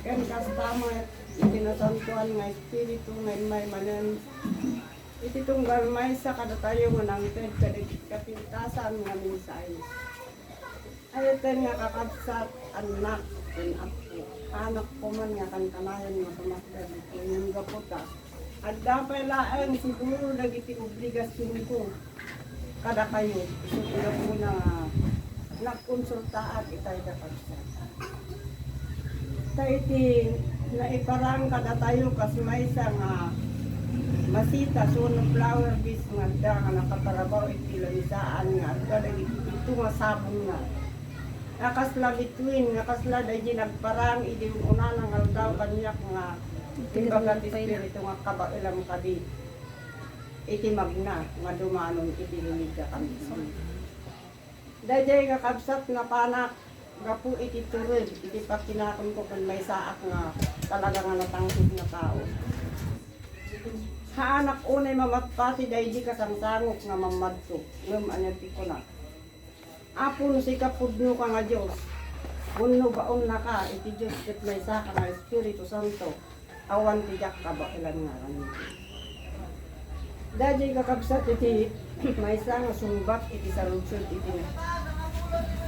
Ken kastama itinasantuan nga espiritu nga may manen. Iti tunggal may sa kada tayo nga nang ted kapintasan nga minsay. Ayatan nga kakabsat anak ken apo. Anak ko man nga kan kanayon nga tumakdan yung gaputa. At dapat laang siguro nagiti obligasyon ko kada kayo. Isipin po na nagkonsulta at itay kakabsat. Tayo iti naiparang kada tayo kas may isang masita sunflower bis nga da nga nakaparabaw iti lanisaan nga kada ito nga sabong nga. Nakasla between, nakasla dahil nagparang idi una ng aldaw kanyak nga timbagan espiritu nga kabailang kadi iti magna nga dumanon iti liliga kami. Dahil nga kabsat na panak gapu iti turod, iti pakinakon ko kung may saak nga talaga nga natanghid na tao. Haanak unay mamagpati dahil di kasangsangok nga mamadto, ngam anyati ko na. Apon si kapudno ka nga Diyos, unno baon na ka, iti Diyos ket may saka nga Espiritu Santo, awan tijak ka ba ilan nga kami. Dahil kakabsat iti may sa nga sumbat iti saludsod iti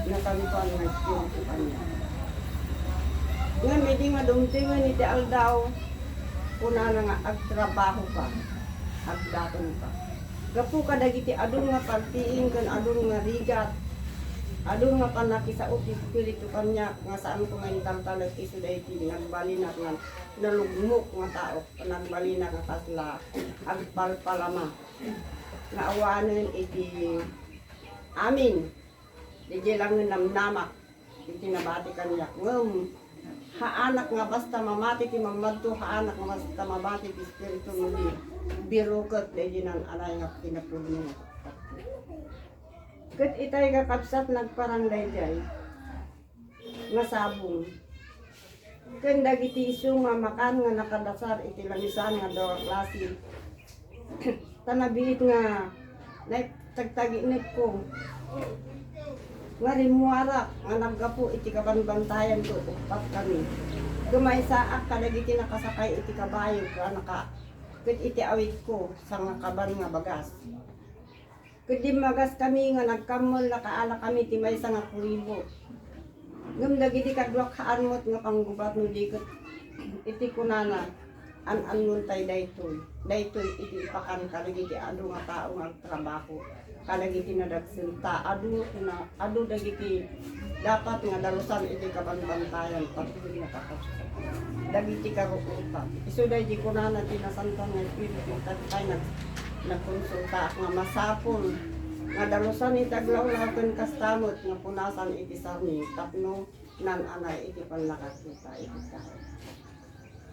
nakampan nga Espiritu kanya. Nga medyo nga dumtingan iti aldaw, kuna na nga agtrabaho ka, agdaton ka. Gapu ka dagiti adun nga partiing kan adun nga rigat, adun nga panakisaot ti Espiritu kanya nga saan ko nga intaltalag iso dayti nagbalinak nga nalugmok nga tao nagbalinak nga kasla agpalpalama nga awanen iti amin di lang namnamak iti nabati kanya ngem haanak nga basta mamati ti mamadto haanak nga basta mabati ti Espiritu nuli biruket di nan anay nga pinapulno. Ket itay kakabsat nagparang dayjay nga sabong. Ken dagiti isu nga makan nga nakadasar iti lamisan nga dawa klase. Tanabiit nga nagtagtaginet ko. Nga rimuara nga naggapu iti kabanbantayan ko upat kami. Gamay saak kadagiti nakasakay iti kabayo ka naka ket iti awit ko sa nga kaban nga bagas. Kadi magas kami nga nagkamol nakaala kami ti maysa nga kuribo. Ngem dagiti kadwa kaanmot nga panggubat no diket iti kunana an tay daytoy. Daytoy iti ipakan kadagiti adu nga tao nga trabaho. Kadagiti nadagsinta adu dagiti dapat nga dalusan iti kabanbantayan patuloy nga kakabsat. Dagiti karukutan. Isu day di kunana tinasantan nga Espiritu tay nagkonsulta nga masapol nga dalusan itaglaw laken kastamot nga punasan iti sami tapno nan anay iti panlakasita iti kahay.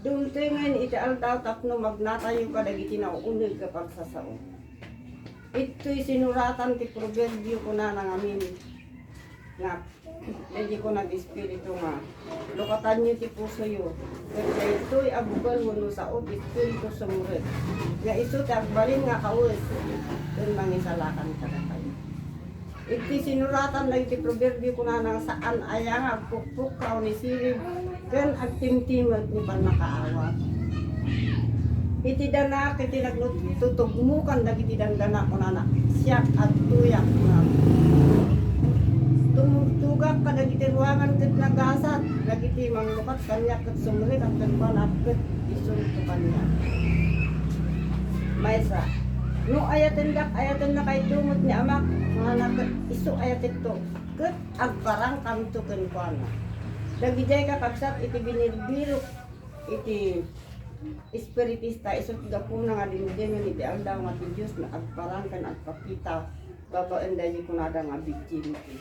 Dumtengen iti aldaw tapno magnatayo ka dagiti nauuneg ka pagsasao. Ito'y sinuratan ti proverbio ko na ngamin nga hindi ko nag-espiritu nga lukatan niyo ti puso yo kaya ito'y abugal wano sa o espiritu sumurit nga iso ti agbalin nga kawes dun mangisalakan ka na kayo. Iti sinuratan lang ti proverbio ko na saan aya nga agpukpuk ka o ni silib ken agtimtimag ni panmakaawa. Iti dana iti naglututugmukan dagiti dandana ko na siyak at tuyak nga tumutugak ka dagiti ruangan ket nagasat dagiti manglukat kanya ket sumrit at panat ket isun to kanya. Maysa no ayaten na kay tumot ni amak nga naket isu ayatet to ket agparang kamto ken kuana. Dagiti kakabsat iti binirbirok iti espiritista isut gapuna nga dinideno iti aldaw nga ti Dios na agparang kan agpakita babaen dahil kunada nga virginity.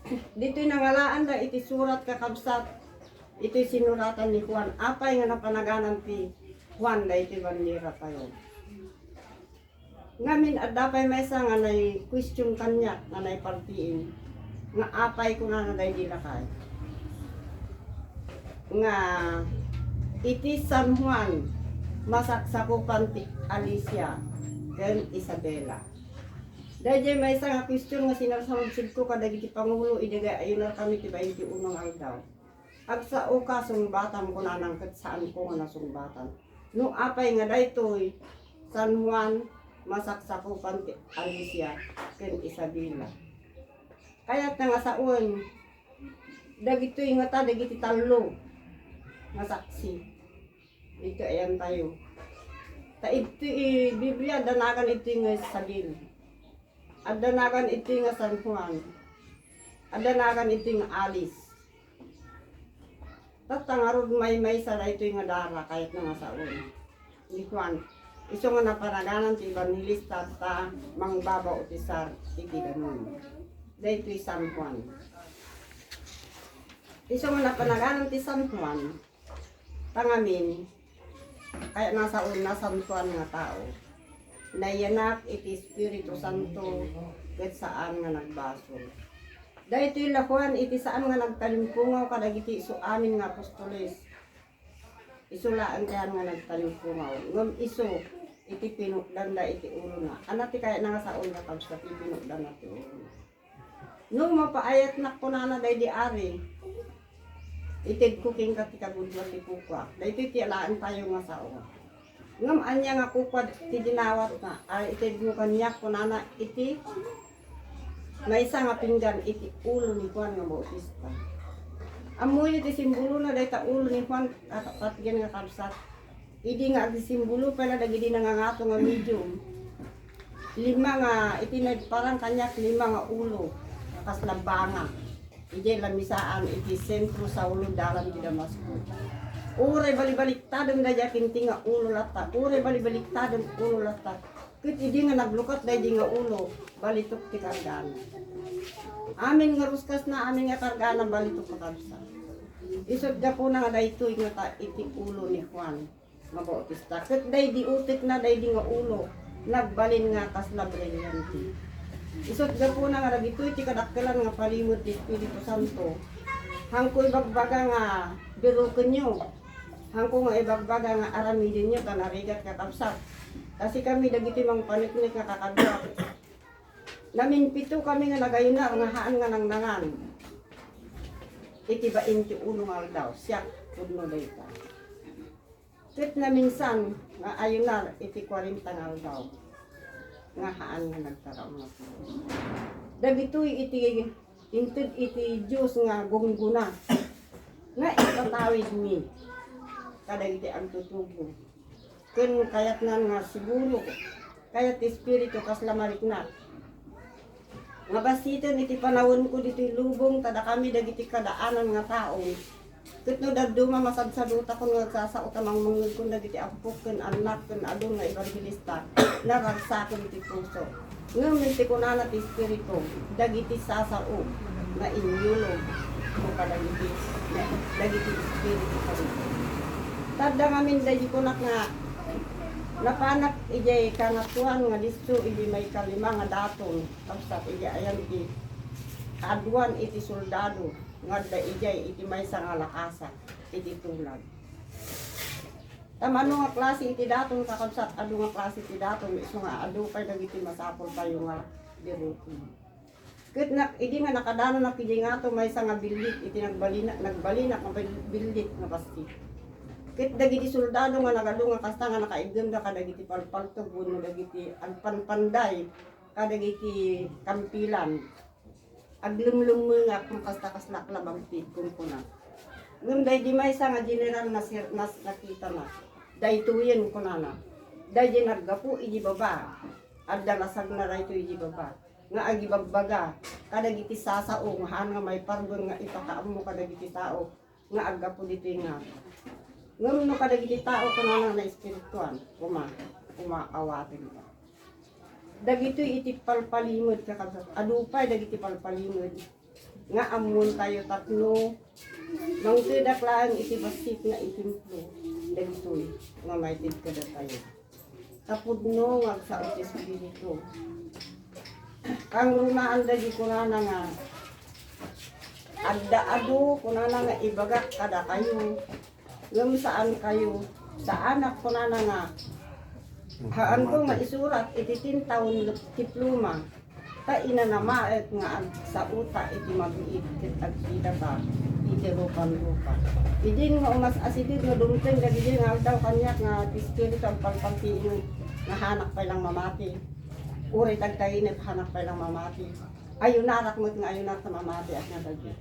Dito'y nangalaan da iti surat kakabsat ito'y sinuratan ni Juan apay nga napanaganan ti Juan da iti bandera tayo. Ngamin at dapay maysa nga nay question kanya nga nay partiin nga apay ko na day dilakay. Nga iti San Juan masaksakupan ti Alicia ken Isabela. Dahil may isang question nga sinasaludsod ko kadagiti Pangulo idaga ayun na kami ti 21 aldaw. Ag sa uka sungbatan ko na nang saan ko nga nasungbatan. No apay nga daytoy San Juan masaksakupan ti Alicia ken Isabela. Kaya't nga saon dagitoy nga ta dagiti tallo nga saksi. Ito ayan tayo. Ta ito Biblia danagan ito nga Isabel. At danagan ito nga San Juan. At danagan ito nga Alice. Tatangarod may sa ito nga dara kahit nga saon. Ni Juan. Iso nga naparaganan ti Evangelista ta mangbabaw ti sar iti ganun. Daytoy San Juan. Iso nga napanaganan ti San Juan tangamin kaya nasa una San Juan nga tao. Nayanak iti Espiritu Santo ket saan nga nagbasol. Daytoy lakuan iti saan nga nagtalimpungaw kadagiti isu amin nga apostoles. Isulaan kaya nga nagtalimpungaw. Ngem isu iti pinukdan da iti ulo na. Anati kaya nga sa una kabs iti pinukdan na ti ulo. Nung mapaayat na ko na day di ari. Itid cooking ka ti kabudwa ti kukwa. Daytoy ti alaan tayo nga sa una. Ngam anya nga kukwa ti dinawat na. Ay itid mo kanya ko na iti may isa nga pinggan iti ulo ni Juan nga Bautista. Amoy iti simbolo na dayta ulo ni Juan at gan nga kabsat. Idi nga ag simbolo pala dagiti nangangato nga medium. Lima nga iti parang kanyak lima nga ulo kas labanga. Idi lamisaan iti sentro sa ulo dalan ti Damasco. Uray balibaliktadon da jakinti nga ulo lata. Uray balibaliktadon ulo lata. Ket idi nga naglukat daydi nga ulo balitok ti kargana. Amin nga ruskas na amin nga kargana balitok ka kabsa. Isod da po na nga daytoy nga ta iti ulo ni Juan nga Bautista. Ket daydi utik na daydi nga ulo nagbalin nga kas la brilliante. Isod da po na nga dagitoy ti kadakkelan nga palimod ti Espiritu Santo. Hangkoy bagbaga nga biruken nyo. Hangko nga ibagbaga nga aramidin nyo kanarigat kakabsat. Kasi kami dagiti mang paniknik nga kakadwa. Namin pito kami nga nagayuna nga haan nga nangnangan. Iti bain ti ulo nga daw. Siyak pudno dayta. Ket na minsan nga ayunar iti 40 nga daw. Nga haan nga nagtaraw nga po. Dagitoy iti inted iti Diyos nga gungguna. Nga ipatawid mi. Kadagiti ang tutubo. Ken kayat nga siguro kayat espiritu kas lamalik na. Nga basitan iti panawon ko dito lubong tada kami dagiti kadaanan nga tao. Ket no daduma masadsaduta kon nga sasao tamang mangud kun dagiti apo ken anak ken adong nga evangelista naragsakon ti puso. Ngem ti kunana ti espiritu dagiti sasao nga inyulog o kadagiti espiritu kadagiti. Tada ngamin daydi kunak nga napanak ijay kanatuan nga listo iji may kalima nga daton kapsat ijay ayan iti aduan iti soldado nga da ijay iti may nga lakasa iti tulad. Tamano nga klase iti daton kakabsat adu nga klase iti daton iso nga adu kay dagiti masapol kayo nga biruti. Ket nak idi nga nakadano na pidi nga to may nga bilit iti nagbalina nga bilit nga basti. Ket dagiti soldado nga nagadunga kasta nga nakaigem da kadagiti palpalto buno dagiti agpanpanday kadagiti kampilan aglumlum nga kung kasta kaslaklabang kum kuna. Ngem daydi maysa nga general nas nakita na. Daytoyen kunana. Daydi naggapu iji baba. Adda nasag na rayto iji baba. Nga agibagbaga kadagiti sasao nga han nga may pargon nga ipakaammo kadagiti tao nga aggapu dito nga. Ngam no kadagiti tao kunana na espirituan umaawatin ka. Dagitoy iti palpalimod kakabsat. Adupay dagiti palpalimod nga amon tayo tatlo mangtidak lang iti basit nga itimplo dagitoy nga maited kada tayo. Tapudno nga sa espiritu. Kang runaan dagi kunana nga adda adu kunana nga ibagak kada kayo. Ngam saan kayo sa anak ko na nga haan ko maisurat iti 10 taon diploma ta ina na maet nga sa uta iti mabiit ket agpida ka iti rupan-rupan. Idi nga umas asidid nga dumteng dagiti nga daw kanyak nga espiritu ang pagpagtiin nga hanak pa lang mamati. Uri tagkainit hanak pa lang mamati. Ayunarak mo nga ayunar sa mamati at nga dagi.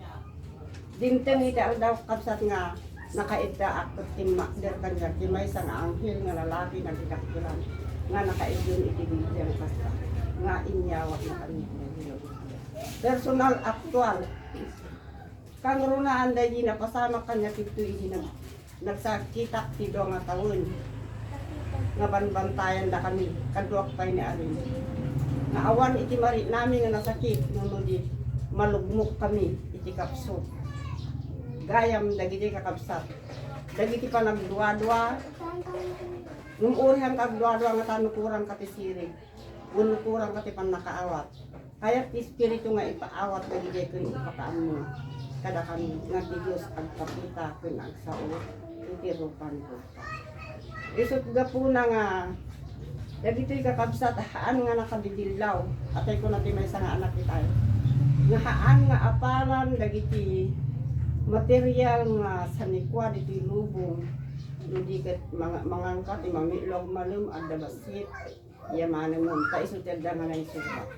Dimteng iti daw kapsat nga nakaidda akot timmakder kanyak di may isang anghel nga lalaki nga gikakkilan nga nakaidyon iti bigyan kasta nga inyawat na kanyak. Personal actual kang runaan dahil napasama kanya tito hindi nagsakita tito nga taon nga banbantayan da kami kaduak pa ni Arin nga awan iti marit namin nga nasakit nuno di malugmok kami iti kapso gayam dagiti kakabsat dagiti pa nagduwa-duwa nung urihan kagduwa-duwa nga tanukurang katisirig unukurang kati pan nakaawat kaya espiritu nga ipaawat dagiti kun ipakaan mo kada kami nga di Diyos agpakita kun agsao iti rupan-rupan. Isot gapuna nga dagitoy kakabsat haan nga nakabidilaw atay ko natin may isang anak kita nga haan nga apalan dagiti material nga sanikwa diti lubong nudikat mangangkat imamilog malum adda basit yamanen mo ta isot yadda nga naisuba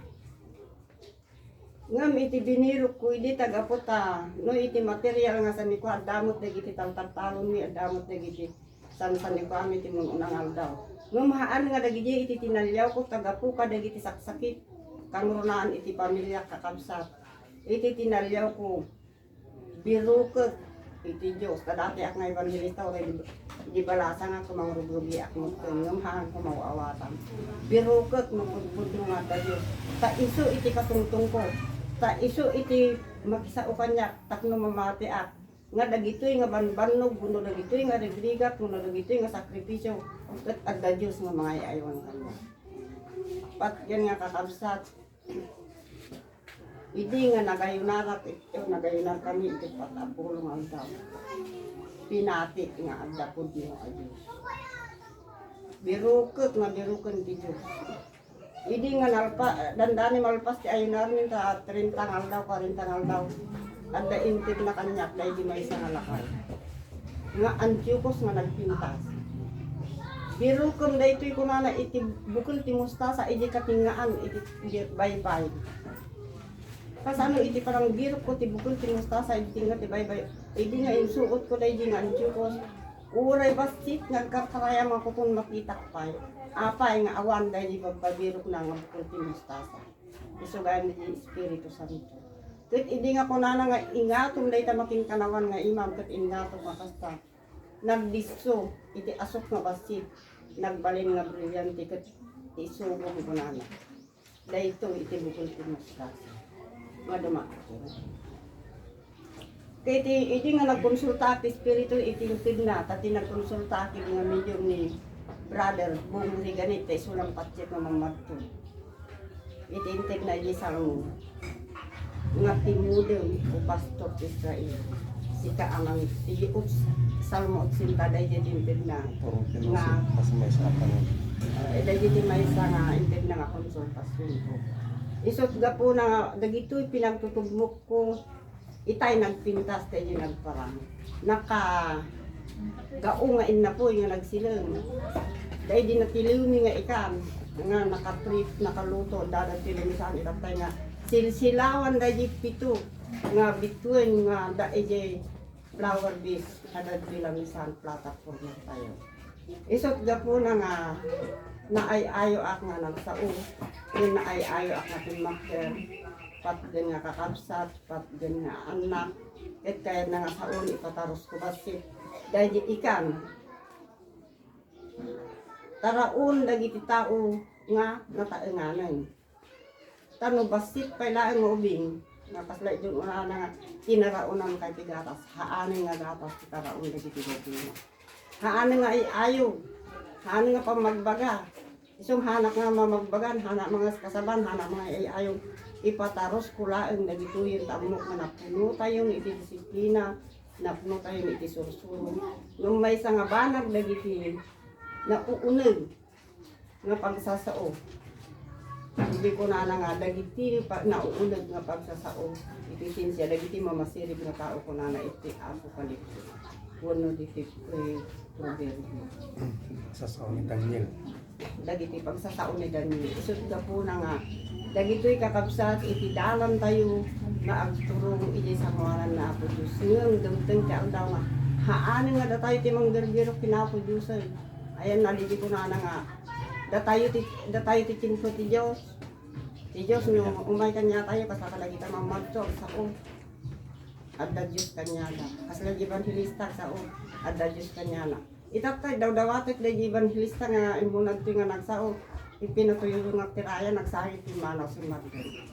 ngam iti biniro ko iti tagaputa no iti material nga sanikwa damot dagiti taltalon mi damot dagiti sanikwa mi ti mun unang aldaw ngam haan nga dagiti iti tinalyaw ko tagapuka dagiti saksakit kang runaan iti pamilya kakabsat iti tinalyaw ko birukot iti Diyos kadati ak nga evangelista o di balasa nga kumangrugrugi ak mo ngam haan ko mauawatan birukot mapudpud nga ta Diyos ta iso iti katungtong ko ta iso iti makisao kanya takno mamati ak nga dagitoy nga banbanog kuno dagitoy nga regrigat kuno dagitoy nga sakripisyo ket adda Dios nga mga ayawan kanya pat yan nga kakabsat idi nga nagayunarat ito nagayunar kami iti patapulong ang daw pinati nga adda pud mo a Dios birukot nga birukon ti Dios idi nga nalpa dandani malpas ti ayunar min ta 30 aldaw 40 aldaw adda intid na kanyak dahil di may isang alakay nga Antiochos nga nagpintas pero kung daytoy kunana iti bukol ti mustasa idi katingaan iti baybay kasano iti parang biro ko ti bukol ti mustasa iti tinga ti baybay idi nga insuot ko dahil di nga Antiochos uray basit nagkakaraya makupon makitak pa apay nga awan dahil di pagpabirok na nga bukol ti mustasa isugan ni Espiritu Santo ket idi nga kunana nga ingatom dahil ta making kanawan nga imam ket ingatom makasta nagdiso iti asok nga basit nagbalin nga brilyante ket isugong kunana dahil ito iti bukol ti mustasa nga dumakot kaya iti nga nagkonsulta at espiritu itingtid na tati nagkonsulta at nga medium ni brother buong riganit ay sulang patsit na mamadto itingtid na iti salmo nga timudem o pastor Israel sika amang iiot salmo at sintaday itingtid na nga dahil may isa nga intid na nga konsultasyon ko isot ga po na dagito'y pinagtutugmok ko itay nagpintas tayo nagparang naka gaong nga inna po nga nagsilang dahil di natiliw mi nga ikan nga nakatrip nakaluto dadag tilimisan itatay nga silsilawan dahil pito nga bituin nga dahil flower base dadag tilimisan platform na tayo isot ga po na nga naay-ayo ak nga nagsao yun naay-ayo ak nga timakter pat din nga kakabsat, pat din nga anak ket kaya na nga saon ipataros ko basit dahil ikan taraon dagiti tao nga nataenganan tano basit pailaan nga ubing napaslay dun una nga tinaraonan kay tigatas haanin nga gatas taraon dagiti ubing haanin nga ay-ayo haanin nga pamagbaga isong hanak nga mamagbagan hanak mga kasaban hanak mga ay-ayo ipataros kulaeng nagituyin tamok nga napuno tayong iti disiplina napuno tayong iti sursuro nung may nga banag dagiti nauuneg nga pagsasao Hindi ko na nga dagiti pa nauunod nga pagsasao. Itisin siya dagiti mamasirib nga tao ko na iti apokalipsis. Wano di proverbio. Sa ni Daniel. Dagiti pagsasao ni Daniel. Isod ka po na nga. Dagito'y kakabsat iti dalan tayo nga agturong iti sa ngalan na Apo Diyos. Ngayon dumteng ka daw nga. Haanin nga datayo ti manggergero kinapo Diyosan. Ayan naligi ko na nga. Datayo ti kinko ti Diyos. Ti Diyos no umay kanya tayo kasakalagi ta mamagso sa o. Adda Diyos kanya na. Kaslagi evangelista sa o. Adda Diyos kanya na. Itatay daw dawatit da evangelista nga imunag ti nga nagsao. Ipinatuyo nga tiraya nagsahit ti manaw si Martin.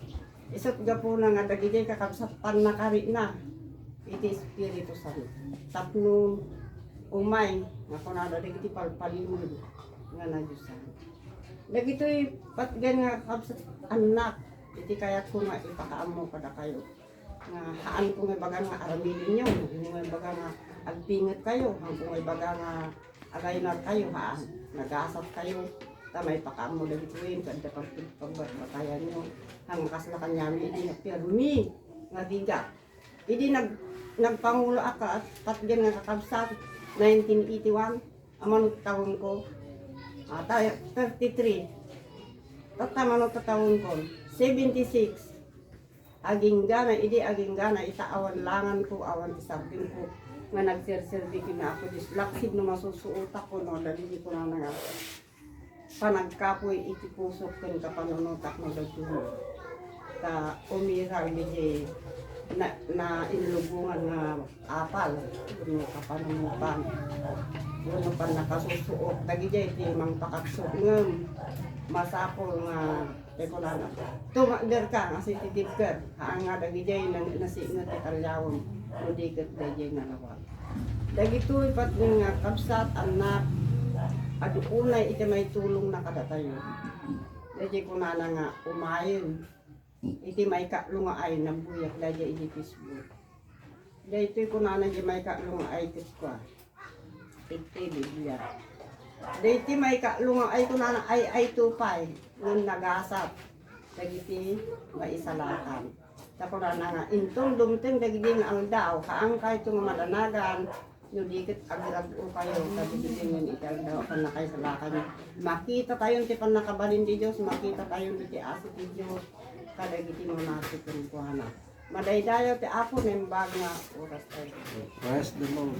Isot ga po na nga dagiti kakabsat pan nakari na. Iti Espiritu Santo. Tapno umay nga kunada dagiti palpalimod nga na Diyosan. Dagitoy patgan nga kabsat anak iti kayat ko nga ipakaamo kada kayo. Nga haan ko nga baga nga aramilin nyo, nga baga nga agpingat kayo, hang ko nga baga nga agay na kayo haan, nagasat kayo. Tamay pakaamo dagitoy kada pagbatayan nyo. Hang kasla kanyami iti pirmi nga biga. Idi nagpangulo aka at patgan nga kakabsat 1981 amanot taon ko. Tayo 33. Tatamanot taon ko 76. Aging gana itaawan langan ko awan isabing ko nga nagserserbi kina ako dis laksib no masusuota ko no dalili ko na nga panagkapoy iti pusok ken kapanunutak no dagduno. Ta umira DJ na inlubungan nga apal no kapanunutan. Wala pa nakasusuot dagi jay ti mang pakaksuot ngem masapol nga ekolana. Tumader ka nga si titipker haan nga dagi jay nasingat ti kalyawon no diket dagi nga nawal. Dagitoy pat nga kabsat anak adunay iti may tulong na kadatayo. Dagi ko na nga umayon iti may kaklunga ay nabuyak dagi iti Facebook. Dagitoy ko na nga may kaklunga ay kitwa. Iti Biblia. Diti may kalunga ay kunana ay tupay nung nagasap. Dagiti maisalatan. Tapos na nga intong dumteng dagiti nga ang daw kaang kahit yung madanagan no dikit agirag o kayo dagiti ngun ital daw kan nakay salakan. Makita tayo ti panakabalin di Dios, makita tayo ti asit di Dios kadagiti manasik ken kuana. Madaydayo ti Apo nembag nga oras tayo. Praise the Lord.